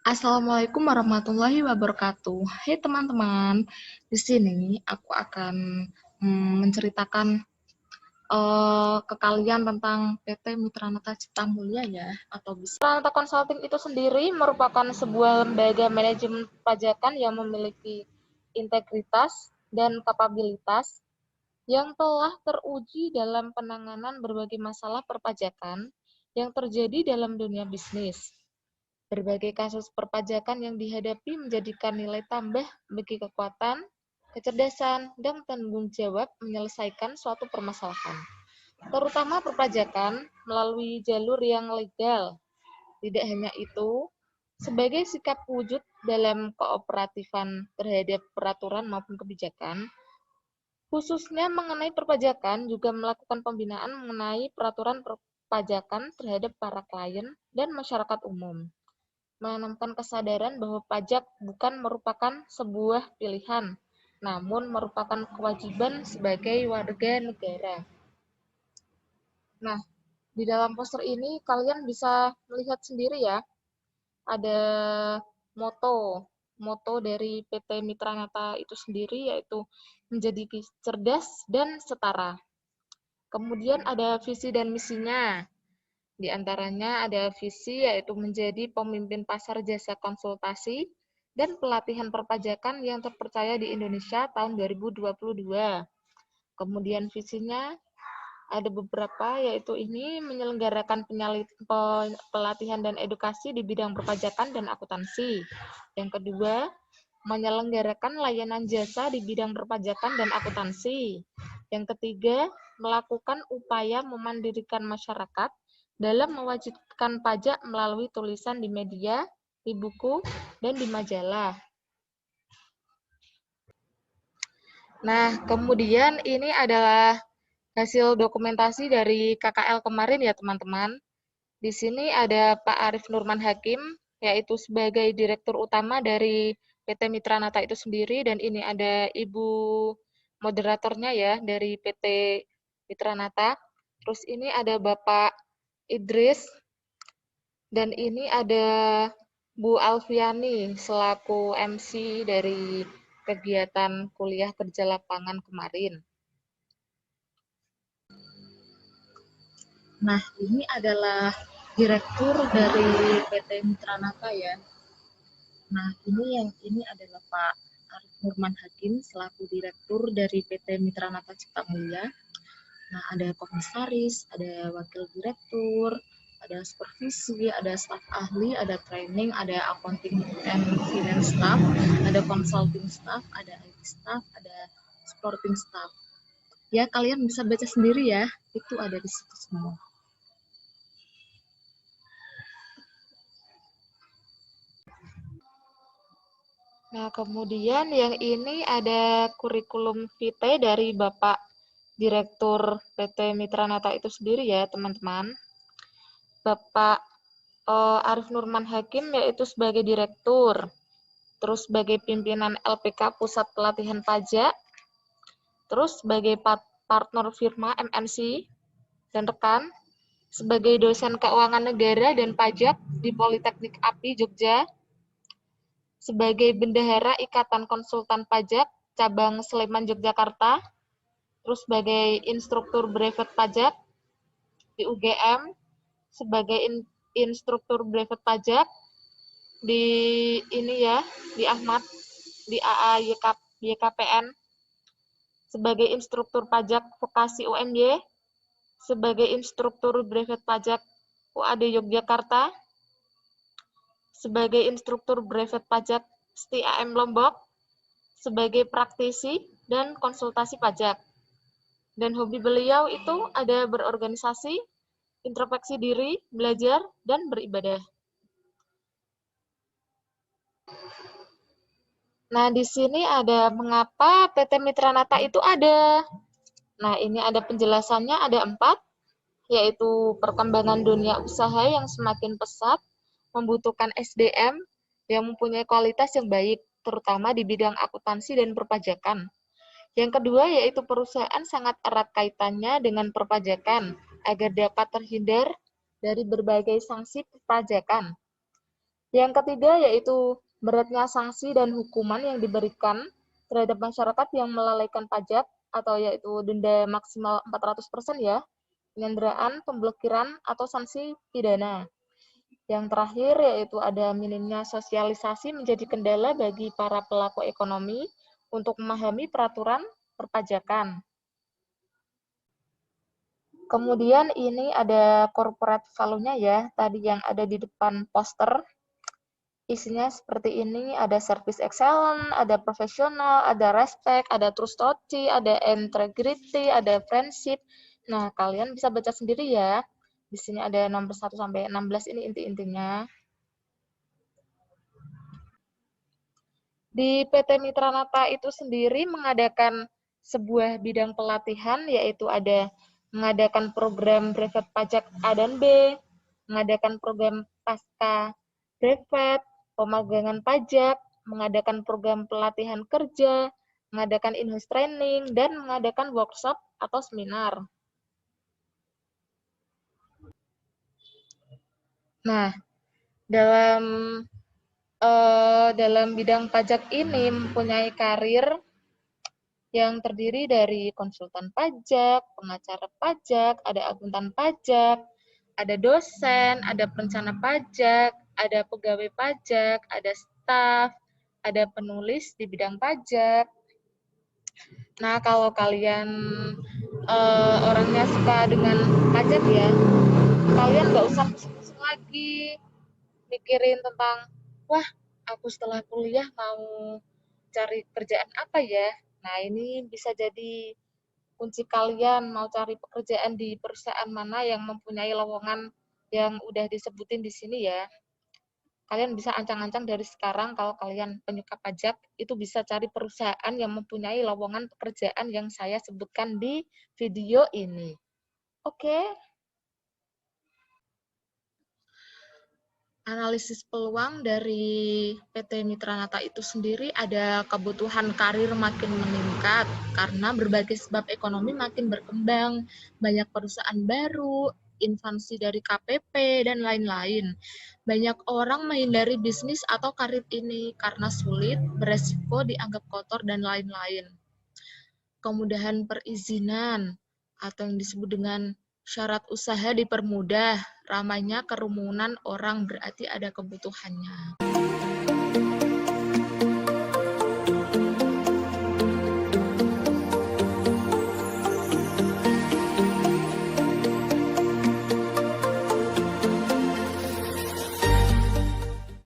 Assalamualaikum warahmatullahi wabarakatuh. Hai teman-teman, di sini aku akan menceritakan ke kalian tentang PT Mitranata Cipta Mulia ya, atau bisa. Mitranata Consulting itu sendiri merupakan sebuah lembaga manajemen perpajakan yang memiliki integritas dan kapabilitas yang telah teruji dalam penanganan berbagai masalah perpajakan yang terjadi dalam dunia bisnis. Berbagai kasus perpajakan yang dihadapi menjadikan nilai tambah bagi kekuatan, kecerdasan, dan tanggung jawab menyelesaikan suatu permasalahan, terutama perpajakan melalui jalur yang legal. Tidak hanya itu, sebagai sikap wujud dalam kooperatifan terhadap peraturan maupun kebijakan, khususnya mengenai perpajakan, juga melakukan pembinaan mengenai peraturan perpajakan terhadap para klien dan masyarakat umum, menanamkan kesadaran bahwa pajak bukan merupakan sebuah pilihan, namun merupakan kewajiban sebagai warga negara. Nah, di dalam poster ini kalian bisa melihat sendiri ya, ada moto dari PT Mitranata itu sendiri, yaitu menjadi cerdas dan setara. Kemudian ada visi dan misinya. Di antaranya ada visi, yaitu menjadi pemimpin pasar jasa konsultasi dan pelatihan perpajakan yang terpercaya di Indonesia tahun 2022. Kemudian visinya ada beberapa, yaitu ini menyelenggarakan pelatihan dan edukasi di bidang perpajakan dan akuntansi. Yang kedua, menyelenggarakan layanan jasa di bidang perpajakan dan akuntansi. Yang ketiga, melakukan upaya memandirikan masyarakat dalam mewajibkan pajak melalui tulisan di media, di buku, dan di majalah. Nah, kemudian ini adalah hasil dokumentasi dari KKL kemarin ya teman-teman. Di sini ada Pak Arif Nurman Hakim, yaitu sebagai Direktur Utama dari PT Mitranata itu sendiri, dan ini ada Ibu moderatornya ya dari PT Mitranata. Terus ini ada Bapak Idris, dan ini ada Bu Alfiani selaku MC dari kegiatan kuliah kerja lapangan kemarin. Nah, ini adalah direktur dari PT Mitranata ya. Nah, ini adalah Pak Arif Nurman Hakim selaku direktur dari PT Mitranata Cipta Mulia. Nah, ada komisaris, ada wakil direktur, ada supervisi, ada staf ahli, ada training, ada accounting and finance staff, ada consulting staff, ada IT staff, ada supporting staff. Ya, kalian bisa baca sendiri ya, itu ada di situ semua. Nah, kemudian yang ini ada kurikulum vitae dari Bapak Direktur PT Mitranata itu sendiri ya, teman-teman. Bapak Arif Nurman Hakim yaitu sebagai direktur, terus sebagai pimpinan LPK Pusat Pelatihan Pajak, terus sebagai partner firma MNC dan rekan, sebagai dosen keuangan negara dan pajak di Politeknik API Jogja, sebagai bendahara Ikatan Konsultan Pajak cabang Sleman Yogyakarta, terus sebagai instruktur brevet pajak di UGM, sebagai instruktur brevet pajak di ini ya, di Ahmad, di AA YKPN, sebagai instruktur pajak vokasi UMY, sebagai instruktur brevet pajak UAD Yogyakarta, sebagai instruktur brevet pajak STIAM Lombok, sebagai praktisi dan konsultasi pajak. Dan hobi beliau itu ada berorganisasi, introspeksi diri, belajar, dan beribadah. Nah, di sini ada mengapa PT Mitranata itu ada. Nah, ini ada penjelasannya, ada 4, yaitu perkembangan dunia usaha yang semakin pesat, membutuhkan SDM yang mempunyai kualitas yang baik, terutama di bidang akuntansi dan perpajakan. Yang kedua, yaitu perusahaan sangat erat kaitannya dengan perpajakan, agar dapat terhindar dari berbagai sanksi perpajakan. Yang ketiga yaitu beratnya sanksi dan hukuman yang diberikan terhadap masyarakat yang melalaikan pajak atau yaitu denda maksimal 400% ya, penyanderaan, pemblokiran, atau sanksi pidana. Yang terakhir yaitu ada minimnya sosialisasi menjadi kendala bagi para pelaku ekonomi untuk memahami peraturan perpajakan. Kemudian ini ada corporate value-nya ya, tadi yang ada di depan poster. Isinya seperti ini, ada service excellent, ada profesional, ada respect, ada trustworthy, ada integrity, ada friendship. Nah, kalian bisa baca sendiri ya. Di sini ada nomor 1 sampai 16 ini inti-intinya. Di PT Mitra Nata itu sendiri mengadakan sebuah bidang pelatihan, yaitu ada mengadakan program brevet pajak A dan B, mengadakan program pasca brevet, pemagangan pajak, mengadakan program pelatihan kerja, mengadakan in-house training, dan mengadakan workshop atau seminar. Nah, dalam bidang pajak ini mempunyai karir yang terdiri dari konsultan pajak, pengacara pajak, ada akuntan pajak, ada dosen, ada perencana pajak, ada pegawai pajak, ada staf, ada penulis di bidang pajak. Nah, kalau kalian orangnya suka dengan pajak ya, kalian nggak usah pusing-pusing lagi mikirin tentang, wah, aku setelah kuliah mau cari kerjaan apa ya? Nah, ini bisa jadi kunci kalian mau cari pekerjaan di perusahaan mana yang mempunyai lowongan yang udah disebutin di sini ya. Kalian bisa ancang-ancang dari sekarang kalau kalian penyuka pajak, itu bisa cari perusahaan yang mempunyai lowongan pekerjaan yang saya sebutkan di video ini. Oke? Analisis peluang dari PT Mitra Nata itu sendiri ada kebutuhan karir makin meningkat karena berbagai sebab ekonomi makin berkembang, banyak perusahaan baru, invasi dari KPP, dan lain-lain. Banyak orang menghindari bisnis atau karir ini karena sulit, beresiko, dianggap kotor, dan lain-lain. Kemudahan perizinan atau yang disebut dengan syarat usaha dipermudah, ramainya kerumunan orang berarti ada kebutuhannya.